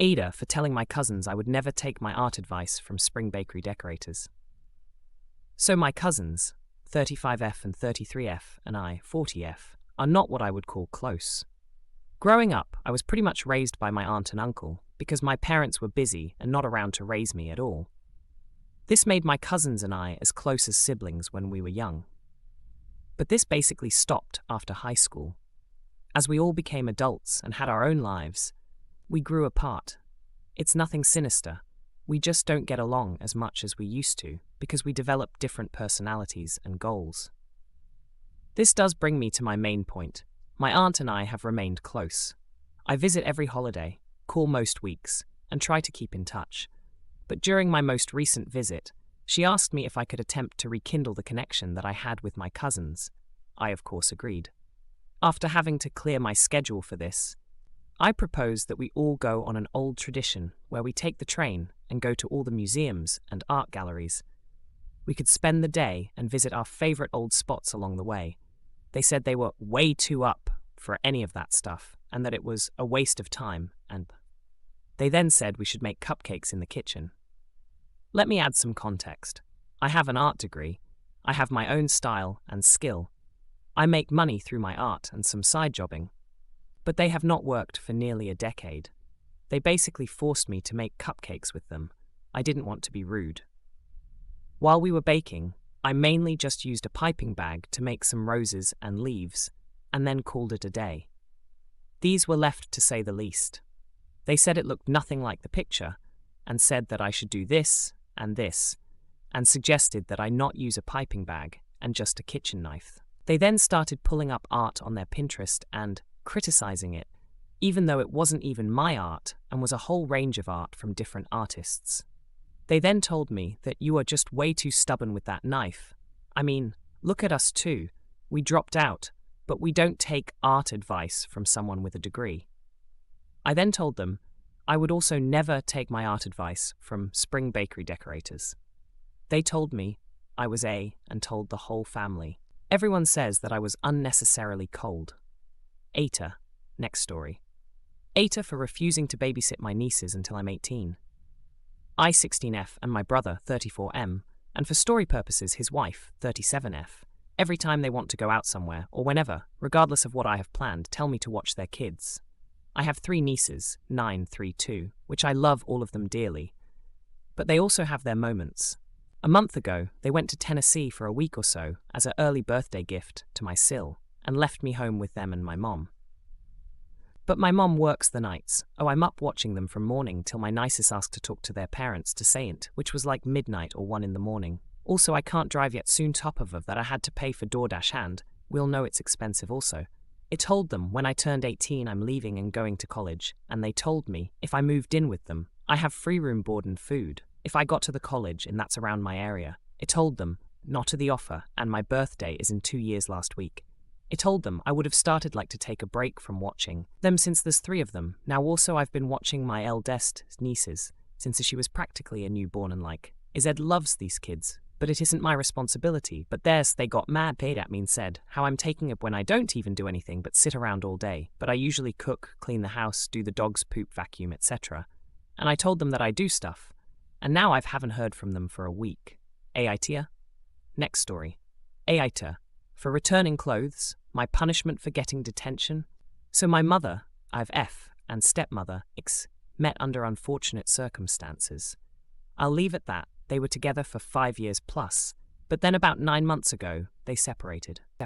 AITA for telling my cousins I would never take my art advice from spring bakery decorators. So my cousins, 35F and 33F, and I, 40F, are not what I would call close. Growing up, I was pretty much raised by my aunt and uncle because my parents were busy and not around to raise me at all. This made my cousins and I as close as siblings when we were young. But this basically stopped after high school. As we all became adults and had our own lives, we grew apart. It's nothing sinister. We just don't get along as much as we used to because we develop different personalities and goals. This does bring me to my main point. My aunt and I have remained close. I visit every holiday, call most weeks, and try to keep in touch. But during my most recent visit, she asked me if I could attempt to rekindle the connection that I had with my cousins. I, of course, agreed. After having to clear my schedule for this, I proposed that we all go on an old tradition where we take the train and go to all the museums and art galleries. We could spend the day and visit our favorite old spots along the way. They said they were way too up for any of that stuff and that it was a waste of time, and they then said we should make cupcakes in the kitchen. Let me add some context. I have an art degree. I have my own style and skill. I make money through my art and some side jobbing. But they have not worked for nearly a decade. They basically forced me to make cupcakes with them. I didn't want to be rude. While we were baking, I mainly just used a piping bag to make some roses and leaves, and then called it a day. These were left to say the least. They said it looked nothing like the picture, and said that I should do this, and suggested that I not use a piping bag and just a kitchen knife. They then started pulling up art on their Pinterest and criticizing it, even though it wasn't even my art and was a whole range of art from different artists. They then told me that you are just way too stubborn with that knife. I mean, look at us too. We dropped out, but we don't take art advice from someone with a degree. I then told them I would also never take my art advice from spring bakery decorators. They told me I was and told the whole family. Everyone says that I was unnecessarily cold. AITA, next story. AITA for refusing to babysit my nieces until I'm 18. I, 16F, and my brother, 34M, and for story purposes his wife, 37F, every time they want to go out somewhere, or whenever, regardless of what I have planned, tell me to watch their kids. I have 3 nieces, 9, 3, 2, which I love all of them dearly. But they also have their moments. A month ago, they went to Tennessee for a week or so as an early birthday gift to my Sil, and left me home with them and my mom. But my mom works the nights. I'm up watching them from morning till my nieces ask to talk to their parents to Saint, which was like midnight or 1 in the morning. Also, I can't drive yet, soon top of that I had to pay for DoorDash, and we'll know it's expensive also. I told them when I turned 18 I'm leaving and going to college, and they told me if I moved in with them, I have free room, board and food. If I got to the college and that's around my area. I told them not to the offer, and my birthday is in 2 years last week. I told them I would have started like to take a break from watching them since there's 3 of them. Now also I've been watching my eldest nieces since she was practically a newborn, and Ized loves these kids, but it isn't my responsibility. But theirs, they got mad, paid at me and said how I'm taking it when I don't even do anything but sit around all day. But I usually cook, clean the house, do the dog's poop, vacuum, etc. And I told them that I do stuff. And now I haven't heard from them for a week. AITA? Next story. AITA. For returning clothes, my punishment for getting detention. So my mother, I've F, and stepmother, X, met under unfortunate circumstances. I'll leave it that. They were together for 5 years plus, but then about 9 months ago, they separated.